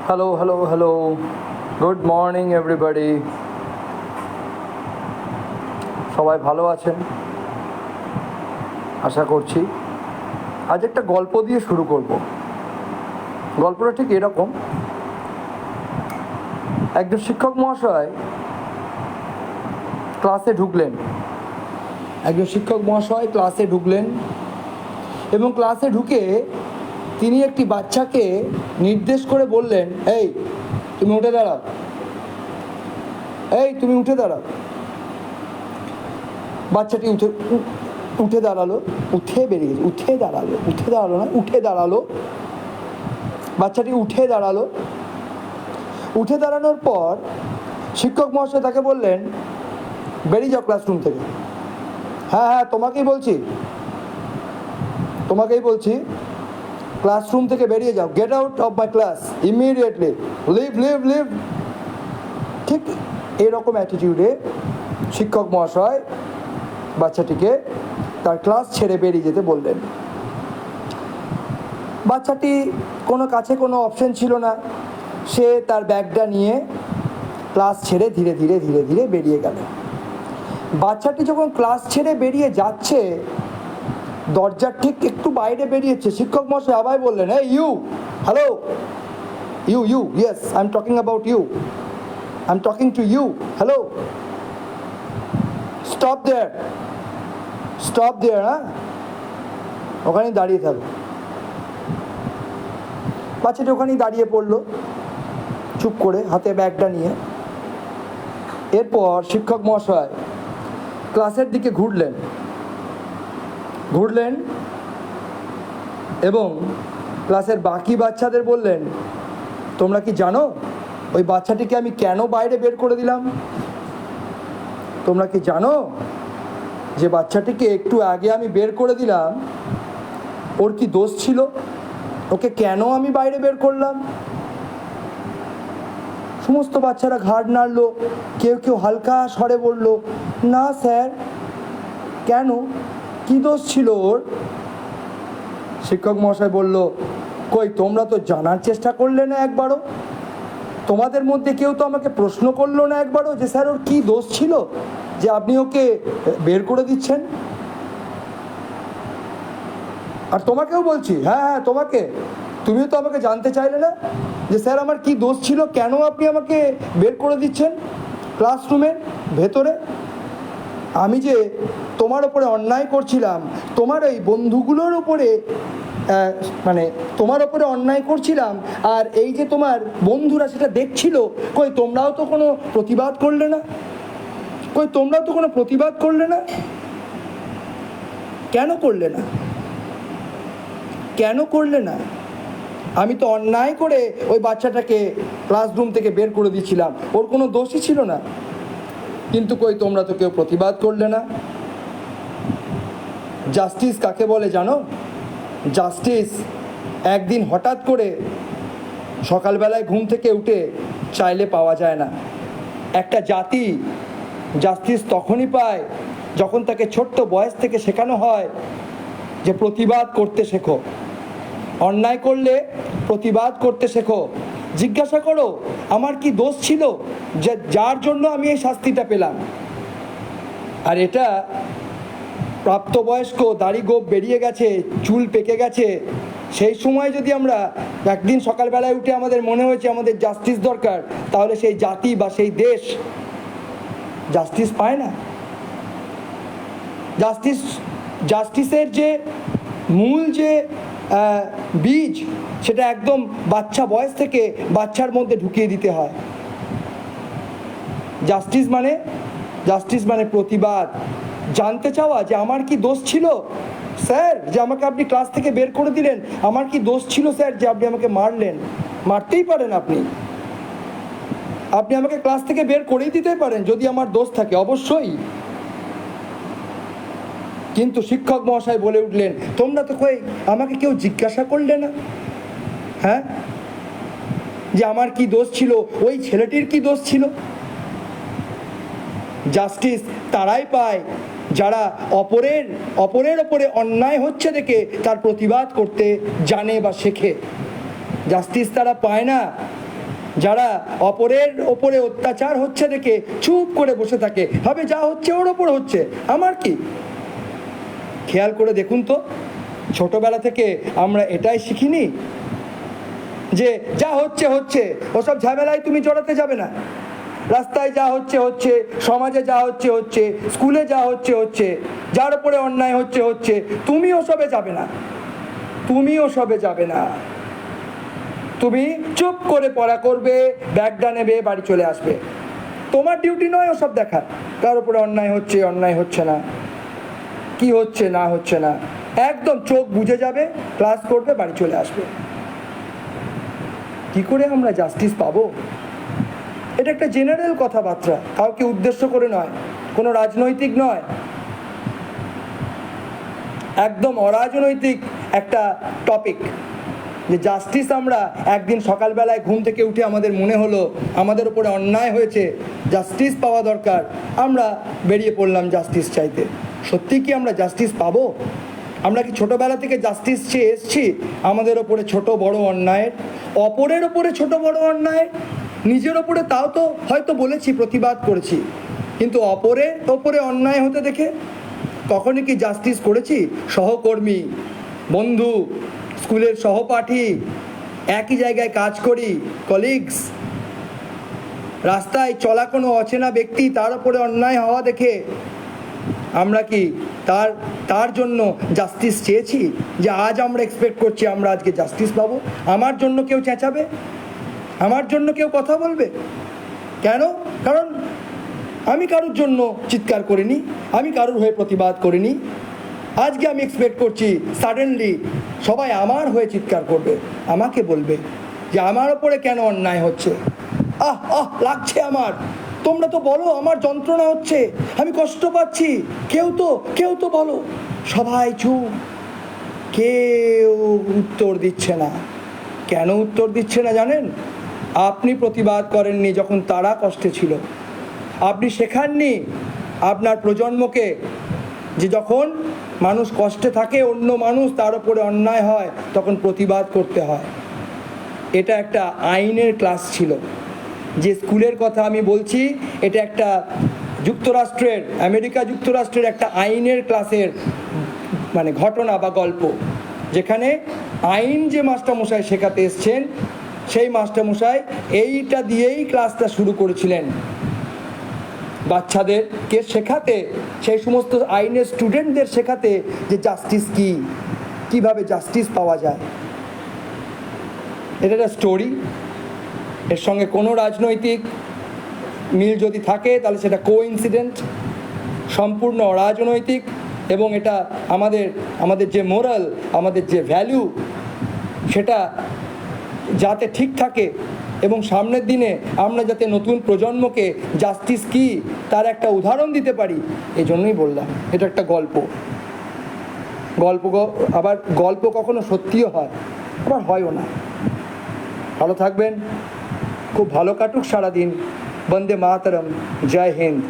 Hello hello hello, good morning everybody. সবাই ভালো আছেন আশা করছি। আজ একটা গল্প দিয়ে শুরু করব। গল্পটা ঠিক এরকম: একজন শিক্ষক মহাশয় ক্লাসে ঢুকলেন এবং ক্লাসে ঢুকে তিনি একটি বাচ্চাকে নির্দেশ করে বললেন, এই তুমি উঠে দাঁড়াও, বাচ্চাটি উঠে দাঁড়ালো। বাচ্চাটি উঠে দাঁড়ালো। উঠে দাঁড়ানোর পর শিক্ষক মহাশয় তাকে বললেন, বেরিয়ে যাও ক্লাসরুম থেকে। হ্যাঁ, তোমাকেই বলছি, ক্লাসরুম থেকে বেরিয়ে যাও। Get out of my class immediately, leave. ঠিক এরকম অ্যাটিটিউডে শিক্ষক মহাশয় বাচ্চাটিকে তার ক্লাস ছেড়ে বেরিয়ে যেতে বললেন। বাচ্চাটি কাছে কোনো অপশন ছিল না, সে তার ব্যাগটা নিয়ে ক্লাস ছেড়ে ধীরে ধীরে বেরিয়ে গেল। বাচ্চাটি যখন ক্লাস ছেড়ে বেরিয়ে যাচ্ছে, দরজার ঠিক একটু বাইরে বেরিয়েছে, শিক্ষক মহাশয় আবার বললেন, এই you, hello, you, yes, I am talking about you, I am talking to you, hello, stop there, হ্যাঁ, ওখানেই দাঁড়িয়ে থাকো। বাচ্চাটি ওখানেই দাঁড়িয়ে পড়লো চুপ করে, হাতে ব্যাগটা নিয়ে। এরপর শিক্ষক মহাশয় ক্লাসের দিকে ঘুরলেন এবং ক্লাসের বাকি বাচ্চাদের বললেন, তোমরা কি জানো ওই বাচ্চাটিকে আমি কেন বাইরে বের করে দিলাম? তোমরা কি জানো যে বাচ্চাটিকে একটু আগে আমি বের করে দিলাম, ওর কি দোষ ছিল? ওকে কেন আমি বাইরে বের করলাম? সমস্ত বাচ্চারা ঘাড় নাড়লো, কেউ হালকা স্বরে বলল, না স্যার, কেন, কি দোষ ছিল ওর? শিক্ষক মহাশয় বলল, কই তোমরা তো জানার চেষ্টা করলে না একবারও? তোমাদের মধ্যে কেউ তো আমাকে প্রশ্ন করলো না একবারও যে স্যার ওর কি দোষ ছিল যে আপনি ওকে বের করে দিচ্ছেন? আর তোমাকেও বলছি, হ্যাঁ তোমাকে, তুমিও তো আমাকে জানতে চাইলে না যে স্যার আমার কি দোষ ছিল, কেন আপনি আমাকে বের করে দিচ্ছেন ক্লাসরুমের ভেতরে? আমি যে তোমার ওপরে অন্যায় করছিলাম, তোমার এই বন্ধুগুলোর ওপরে তোমার ওপরে অন্যায় করছিলাম, আর এই যে তোমার বন্ধুরা সেটা দেখছিল, কই তোমরাও তো কোনো প্রতিবাদ করলে না? কেন করলে না? আমি তো অন্যায় করে ওই বাচ্চাটাকে ক্লাসরুম থেকে বের করে দিয়েছিলাম, ওর কোনো দোষই ছিল না, কিন্তু কই তোমরা তো কেউ প্রতিবাদ করলে না। জাস্টিস কাকে বলে জানো? জাস্টিস একদিন হঠাৎ করে সকালবেলায় ঘুম থেকে উঠে চাইলে পাওয়া যায় না। একটা জাতি জাস্টিস তখনই পায় যখন তাকে ছোট্ট বয়স থেকে শেখানো হয় যে প্রতিবাদ করতে শেখো, অন্যায় করলে প্রতিবাদ করতে শেখো, জিজ্ঞাসা করো আমার কি দোষ ছিল যার জন্য আমি এই শাস্তিটা পেলাম। আর এটা প্রাপ্তবয়স্ক, দাড়ি গোঁফ বেরিয়ে গেছে, চুল পেকে গেছে, সেই সময় যদি আমরা একদিন সকালবেলায় উঠে আমাদের মনে হয়েছে আমাদের জাস্টিস দরকার, তাহলে সেই জাতি বা সেই দেশ জাস্টিস পায় না। জাস্টিসের যে মূল যে বীজ, সেটা একদম বাচ্চা বয়স থেকে বাচ্চার মধ্যে ঢুকিয়ে দিতে হয়। জাস্টিস মানে প্রতিবাদ, জানতে চাওয়া যে আমার কি দোষ ছিল স্যার যে আমাকে আপনি ক্লাস থেকে বের করে দিলেন, আমার কি দোষ ছিল স্যার যে আপনি আমাকে মারলেন? মারতেই পারেন, আপনি আমাকে ক্লাস থেকে বের করেই দিতে পারেন যদি আমার দোষ থাকে, অবশ্যই। কিন্তু শিক্ষক মহাশয় বলে উঠলেন, তোমরা তো কই আমাকে কেউ জিজ্ঞাসা করলে না, হ্যাঁ, যে আমার কি দোষ ছিল, ওই ছেলেটির কি দোষ ছিল? জাস্টিস তারাই পায় যারা অপরের ওপরে অন্যায় হচ্ছে দেখে তার প্রতিবাদ করতে জানে বা শেখে। জাস্টিস তারা পায় না যারা অপরের ওপরে অত্যাচার হচ্ছে দেখে চুপ করে বসে থাকে, ভাবে যা হচ্ছে ওর ওপর হচ্ছে, আমার কি। খেয়াল করে দেখুন তো, ছোটবেলা থেকে আমরা এটাই শিখিনি যে যা হচ্ছে হচ্ছে, ওসব ঝামেলায় তুমি জড়াতে যাবে না। রাস্তায় যা হচ্ছে হচ্ছে, সমাজে যা হচ্ছে হচ্ছে, স্কুলে যা হচ্ছে হচ্ছে, যার উপরে অন্যায় হচ্ছে হচ্ছে, তুমি ওসবে যাবে না, তুমি ওসবে যাবে না। তুমি চুপ করে পড়া করবে, ব্যাগটা নেবে, বাড়ি চলে আসবে। তোমার ডিউটি নয় ওসব দেখা, কার উপরে অন্যায় হচ্ছে, অন্যায় হচ্ছে না, কি হচ্ছে না হচ্ছে না, একদম চোখ বুজে যাবে, ক্লাস করবে, বাড়ি চলে আসবে। কি করে আমরা জাস্টিস পাবো? এটা একটা জেনারেল কথাবার্তা, কাউকে উদ্দেশ্য করে নয়, কোনো রাজনৈতিক নয়, একদম অরাজনৈতিক একটা টপিক। যে জাস্টিস আমরা একদিন সকালবেলায় ঘুম থেকে উঠে আমাদের মনে হলো আমাদের উপরে অন্যায় হয়েছে, জাস্টিস পাওয়া দরকার, আমরা বেরিয়ে পড়লাম জাস্টিস চাইতে। সত্যি কি আমরা জাস্টিস পাবো? আমরা কি ছোটোবেলা থেকে জাস্টিস চেয়ে এসছি? আমাদের ওপরে ছোট বড় অন্যায়ের, অপরের ওপরে ছোট বড় অন্যায়, নিজের ওপরে তাও তো হয়তো বলেছি, প্রতিবাদ করেছি, কিন্তু অপরের ওপরে অন্যায় হতে দেখে কখনই কি জাস্টিস করেছি? সহকর্মী, বন্ধু, স্কুলের সহপাঠী, একই জায়গায় কাজ করি, কলিগস, রাস্তায় চলা কোনো অচেনা ব্যক্তি, তার উপরে অন্যায় হওয়া দেখে আমরা কি তার জন্য জাস্টিস চেয়েছি? যে আজ আমরা এক্সপেক্ট করছি আমরা আজকে জাস্টিস পাবো, আমার জন্য কেউ চেঁচাবে, আমার জন্য কেউ কথা বলবে। কেন? কারণ আমি কারোর জন্য চিৎকার করিনি, আমি কারোর হয়ে প্রতিবাদ করিনি। আজকে আমি এক্সপেক্ট করছি সাডেনলি সবাই আমার হয়ে চিৎকার করবে, আমাকে বলবে যে আমার ওপরে কেন অন্যায় হচ্ছে, আহ আহ লাগছে আমার, তোমরা তো বলো আমার যন্ত্রণা হচ্ছে, আমি কষ্ট পাচ্ছি, কেউ তো বলো। সবাই চুপ, কেউ উত্তর দিচ্ছে না। কেন উত্তর দিচ্ছে না জানেন? আপনি প্রতিবাদ করেননি যখন তারা কষ্টে ছিল, আপনি শেখাননি আপনার প্রজন্মকে যে যখন মানুষ কষ্টে থাকে, অন্য মানুষ তার উপরে অন্যায় হয়, তখন প্রতিবাদ করতে হয়। এটা একটা আইনের ক্লাস ছিল। যে স্কুলের কথা আমি বলছি, এটা একটা যুক্তরাষ্ট্রের, আমেরিকা যুক্তরাষ্ট্রের একটা আইনের ক্লাসের মানে ঘটনা বা গল্প, যেখানে আইন যে মাস্টারমশাই শেখাতে এসছেন, সেই মাস্টারমশাই এইটা দিয়েই ক্লাসটা শুরু করেছিলেন বাচ্চাদেরকে শেখাতে, সেই সমস্ত আইনের স্টুডেন্টদের শেখাতে যে জাস্টিস কি, কিভাবে জাস্টিস পাওয়া যায়। এটা একটা স্টোরি, এর সঙ্গে কোনো রাজনৈতিক মিল যদি থাকে তাহলে সেটা কোইন্সিডেন্ট, সম্পূর্ণ অরাজনৈতিক। এবং এটা আমাদের যে মোরাল, আমাদের যে ভ্যালু, সেটা যাতে ঠিক থাকে এবং সামনের দিনে আমরা যাতে নতুন প্রজন্মকে জাস্টিস কি তার একটা উদাহরণ দিতে পারি, এই জন্যই বললাম এটা একটা গল্প। আবার গল্প কখনো সত্যিও হয়, আবার হয়ও না। ভালো থাকবেন, খুব ভালো কাটুক সারাদিন। বন্দে মাতরম, জয় হিন্দ।